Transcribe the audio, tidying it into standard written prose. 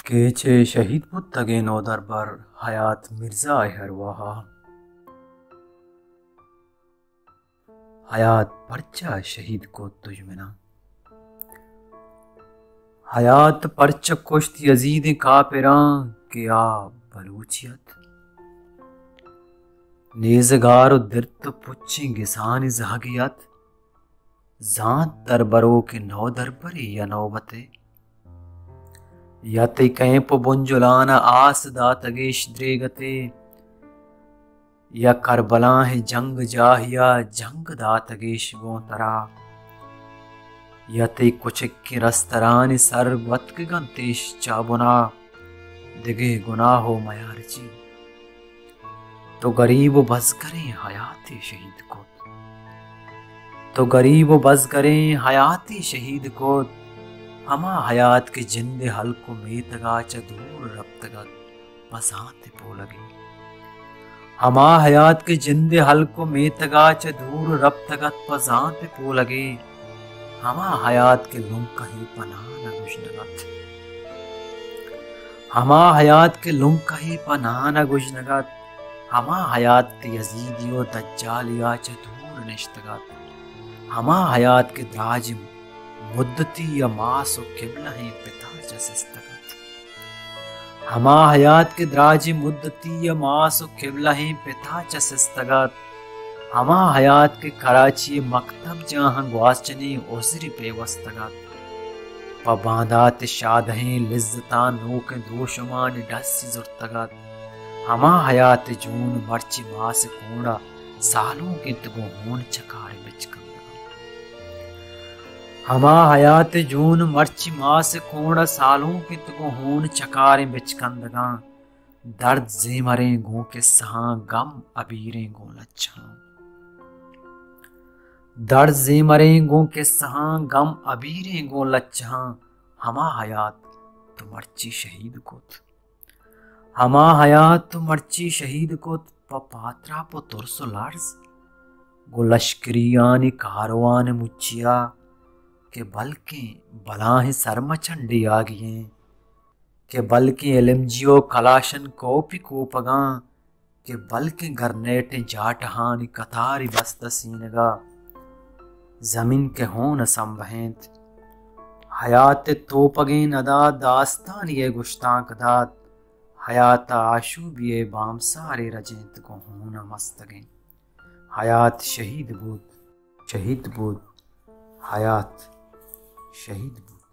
केचे शहीद पुत्तगे नो दरबार हयात मिर्जा हरवाहा हयात पर्चा शहीद को तुझमेना हयात पर्च कुश्त यजीद कापिरा के आ बलूचियत नेजगार दिर्त पुच्छी गिसान जहगियत जात दरबरों के नौ दरबरी या नौबते यते कैंप बुंजुलाना आस दातगेश द्रेगते या करबला है जंग जाहिया जंग दातगेश गोतरा यते कुछ के रस्तरान सरवत के गंतेश चाबुना दिगे गुनाहो मयारची तो गरीब बस करें हयाती शहीद को तो गरीब बस करें हयाती शहीद को हमा हयात के जिंदे हल्को मेतगा चदूर रब्तगत बसाते पो लगे हमा हयात के जिंदे हल्को मेतगा चदूर रब्तगत बसाते पो लगे हमा हयात के लुम कहीं पना न गुजनगत हमा हयात के लुम कहीं पना न गुजनगत हमा हयात के यजीदियो दज्जालिया चदूर निश्तगत हमा हयात के दाजिम मुद्दती या मासो किबला है पिता जसिस्तगत हमा हयात के द्राजी मुद्दती या मासो किबला है पिता जसिस्तगत हमा हयात के कराची मकतब जहां ग्वासचनी ओसरी पेवस्तगत पबादात शादहें लिज्जता नोक दोशमान डस्सी जुर्तगत हमा हयात जून मर्ची मास कोड़ा सालों के तगो होन चकारे बिचकन हमा हयात जून मर्ची मास कोड़ा सालों के तगो होन चकारे बिचकंदगा दर्द जे मरे गो के सहा गम अबीरे गो लच्छा दर्द जे मरे गो के सहा गम अबीरे गो लच्छा हमा हयात तो मर्ची शहीद कोत हमा हयात तो मर्ची शहीद कोत पात्रा पो तुरसो लार्स गो लश्करियानी कारवान मुचिया के बल्कि बलाह सरमचंडी आ गए के बल्कि एलमजियो कलाशन कोपी कोपगा के बल्कि गरनेटे जाटहानी कतारी बस्तसीनगा जमीन के होन संभेंत हयात तोपगे नदा दास्तान ये गुश्ताक दात हयात आशूबिये बाम सारे रजेंत को होना मस्तगे हयात शहीद बुद हयात शहीद बुद।